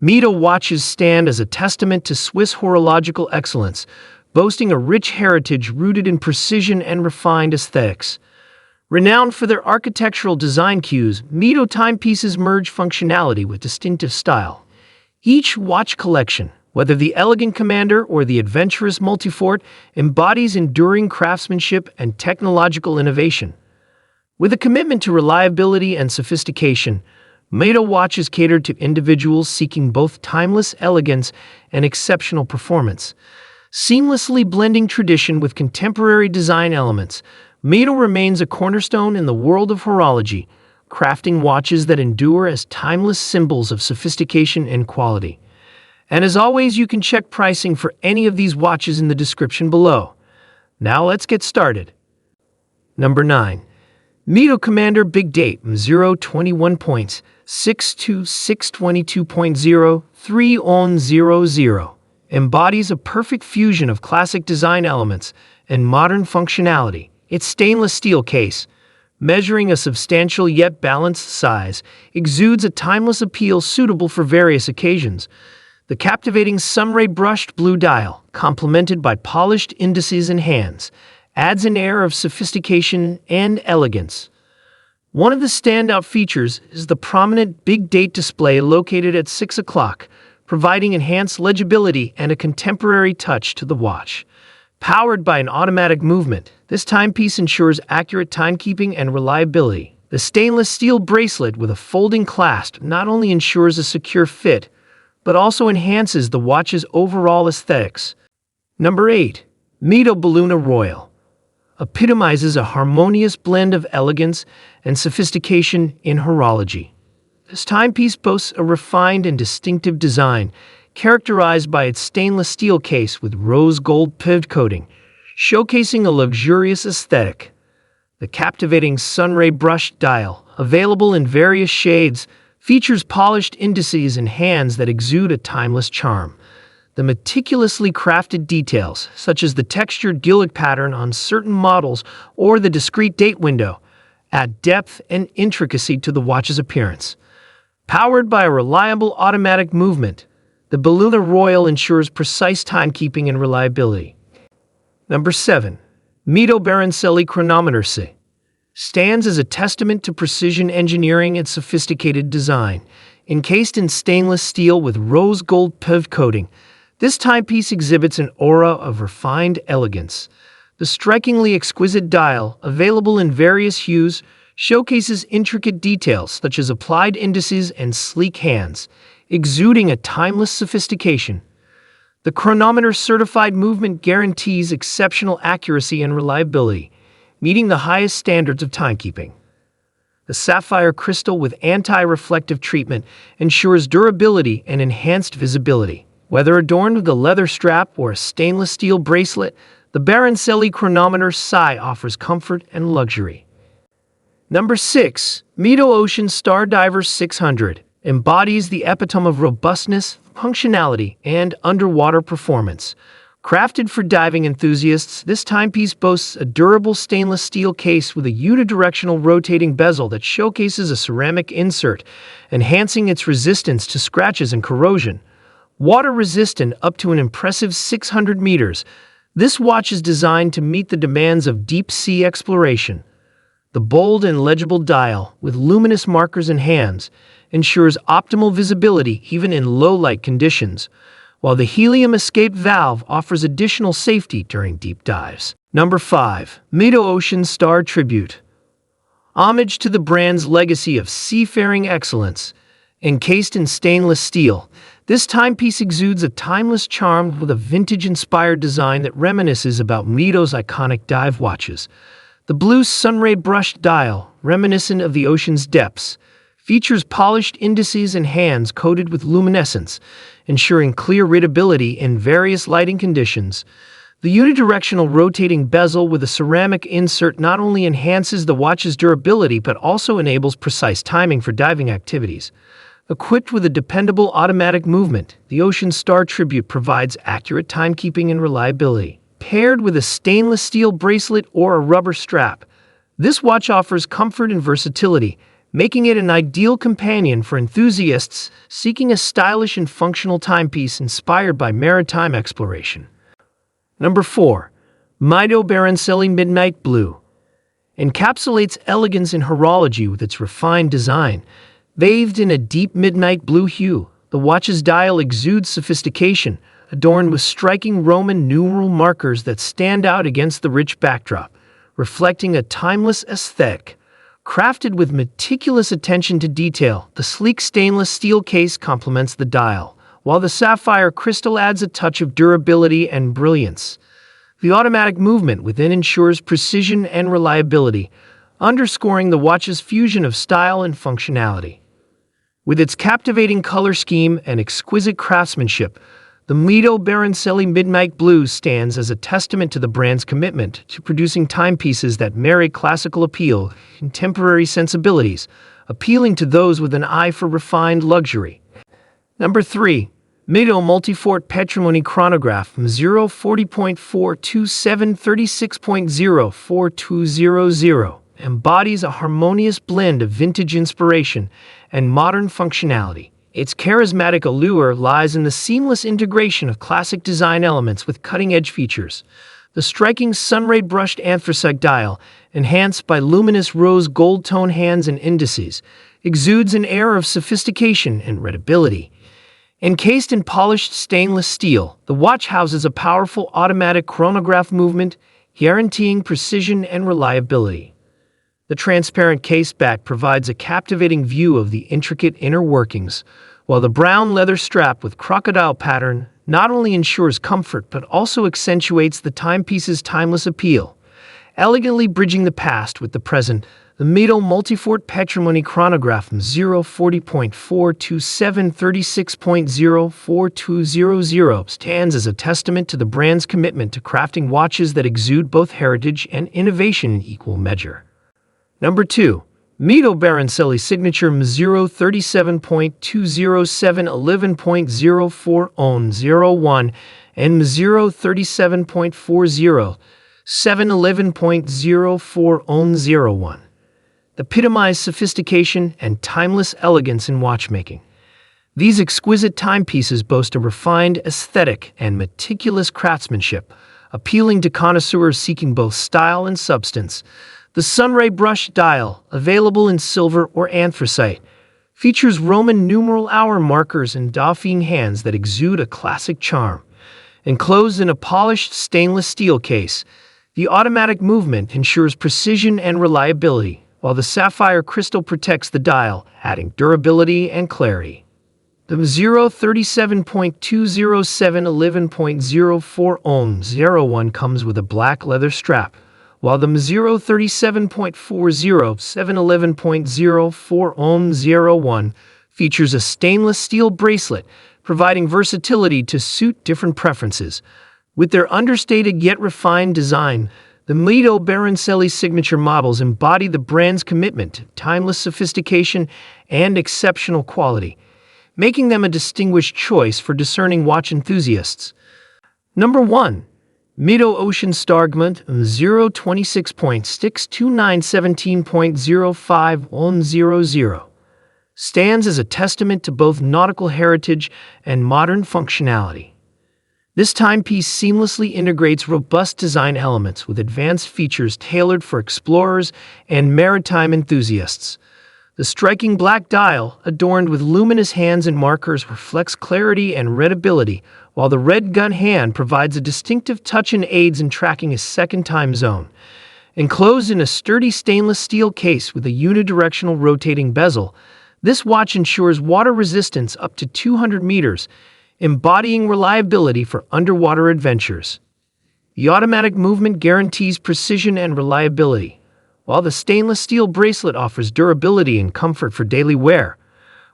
Mido Watches stand as a testament to Swiss horological excellence, boasting a rich heritage rooted in precision and refined aesthetics. Renowned for their architectural design cues, Mido timepieces merge functionality with distinctive style. Each watch collection, whether the elegant Commander or the adventurous Multifort, embodies enduring craftsmanship and technological innovation. With a commitment to reliability and sophistication, Mido watches cater to individuals seeking both timeless elegance and exceptional performance. Seamlessly blending tradition with contemporary design elements, Mido remains a cornerstone in the world of horology, crafting watches that endure as timeless symbols of sophistication and quality. And as always, you can check pricing for any of these watches in the description below. Now let's get started. Number 9. Mido Commander Big Date 021 points 62622.03100 embodies a perfect fusion of classic design elements and modern functionality. Its stainless steel case, measuring a substantial yet balanced size, exudes a timeless appeal suitable for various occasions. The captivating sunray brushed blue dial, complemented by polished indices and hands, adds an air of sophistication and elegance. One of the standout features is the prominent Big Date display located at 6 o'clock, providing enhanced legibility and a contemporary touch to the watch. Powered by an automatic movement, this timepiece ensures accurate timekeeping and reliability. The stainless steel bracelet with a folding clasp not only ensures a secure fit, but also enhances the watch's overall aesthetics. Number 8. Mido Balla Royal epitomizes a harmonious blend of elegance and sophistication in horology. This timepiece boasts a refined and distinctive design, characterized by its stainless steel case with rose gold pivot coating, showcasing a luxurious aesthetic. The captivating sunray brushed dial, available in various shades, features polished indices and hands that exude a timeless charm. The meticulously crafted details, such as the textured gillick pattern on certain models or the discrete date window, add depth and intricacy to the watch's appearance. Powered by a reliable automatic movement, the Balla Royal ensures precise timekeeping and reliability. Number 7. Mido Baronelli Chronometer stands as a testament to precision engineering and sophisticated design. Encased in stainless steel with rose gold pivot coating, this timepiece exhibits an aura of refined elegance. The strikingly exquisite dial, available in various hues, showcases intricate details such as applied indices and sleek hands, exuding a timeless sophistication. The chronometer certified movement guarantees exceptional accuracy and reliability, meeting the highest standards of timekeeping. The sapphire crystal with anti-reflective treatment ensures durability and enhanced visibility. Whether adorned with a leather strap or a stainless steel bracelet, the Baronelli Chronometer offers comfort and luxury. Number 6. Mido Ocean Star Diver 600 embodies the epitome of robustness, functionality, and underwater performance. Crafted for diving enthusiasts, this timepiece boasts a durable stainless steel case with a unidirectional rotating bezel that showcases a ceramic insert, enhancing its resistance to scratches and corrosion. Water-resistant up to an impressive 600 meters, this watch is designed to meet the demands of deep-sea exploration. The bold and legible dial, with luminous markers and hands, ensures optimal visibility even in low-light conditions, while the helium escape valve offers additional safety during deep dives. Number 5. Mido Ocean Star Tribute. Homage to the brand's legacy of seafaring excellence. Encased in stainless steel, this timepiece exudes a timeless charm with a vintage-inspired design that reminisces about Mido's iconic dive watches. The blue sunray brushed dial, reminiscent of the ocean's depths, features polished indices and hands coated with luminescence, ensuring clear readability in various lighting conditions. The unidirectional rotating bezel with a ceramic insert not only enhances the watch's durability but also enables precise timing for diving activities. Equipped with a dependable automatic movement, the Ocean Star Tribute provides accurate timekeeping and reliability. Paired with a stainless steel bracelet or a rubber strap, this watch offers comfort and versatility, making it an ideal companion for enthusiasts seeking a stylish and functional timepiece inspired by maritime exploration. Number 4. Mido Baroncelli Midnight Blue encapsulates elegance in horology with its refined design. Bathed in a deep midnight blue hue, the watch's dial exudes sophistication, adorned with striking Roman numeral markers that stand out against the rich backdrop, reflecting a timeless aesthetic. Crafted with meticulous attention to detail, the sleek stainless steel case complements the dial, while the sapphire crystal adds a touch of durability and brilliance. The automatic movement within ensures precision and reliability, underscoring the watch's fusion of style and functionality. With its captivating color scheme and exquisite craftsmanship, the Mido Baroncelli Midnight Blue stands as a testament to the brand's commitment to producing timepieces that marry classical appeal and contemporary sensibilities, appealing to those with an eye for refined luxury. Number 3. Mido Multifort Patrimony Chronograph 040.42736.04200 embodies a harmonious blend of vintage inspiration and modern functionality. Its charismatic allure lies in the seamless integration of classic design elements with cutting-edge features. The striking sunray brushed anthracite dial, enhanced by luminous rose gold tone hands and indices, exudes an air of sophistication and readability. Encased in polished stainless steel, the watch houses a powerful automatic chronograph movement, guaranteeing precision and reliability. The transparent case back provides a captivating view of the intricate inner workings, while the brown leather strap with crocodile pattern not only ensures comfort but also accentuates the timepiece's timeless appeal. Elegantly bridging the past with the present, the Mido Multifort Patrimony Chronograph 040.42736.04200 stands as a testament to the brand's commitment to crafting watches that exude both heritage and innovation in equal measure. Number 2. Mido Baroncelli Signature 037.20711.04001 and 037.40711.04001 epitomize sophistication and timeless elegance in watchmaking. These exquisite timepieces boast a refined aesthetic and meticulous craftsmanship, appealing to connoisseurs seeking both style and substance. The Sunray Brush Dial, available in silver or anthracite, features Roman numeral hour markers and Dauphine hands that exude a classic charm. Enclosed in a polished stainless steel case, the automatic movement ensures precision and reliability, while the sapphire crystal protects the dial, adding durability and clarity. The 037.20711.04001 comes with a black leather strap, while the 037.40711.04001 features a stainless steel bracelet, providing versatility to suit different preferences. With their understated yet refined design, the Mido Baroncelli signature models embody the brand's commitment to timeless sophistication and exceptional quality, making them a distinguished choice for discerning watch enthusiasts. Number 1. Mido Ocean Stargment 026.62917.05100 stands as a testament to both nautical heritage and modern functionality. This timepiece seamlessly integrates robust design elements with advanced features tailored for explorers and maritime enthusiasts. The striking black dial, adorned with luminous hands and markers, reflects clarity and readability, while the red gun hand provides a distinctive touch and aids in tracking a second time zone. Enclosed in a sturdy stainless steel case with a unidirectional rotating bezel, this watch ensures water resistance up to 200 meters, embodying reliability for underwater adventures. The automatic movement guarantees precision and reliability, while the stainless steel bracelet offers durability and comfort for daily wear.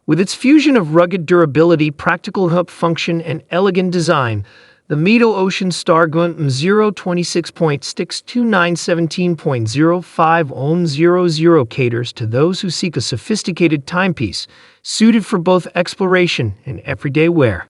With its fusion of rugged durability, practical hub function, and elegant design, the Mido Ocean Stargment 026.62917.05100 caters to those who seek a sophisticated timepiece, suited for both exploration and everyday wear.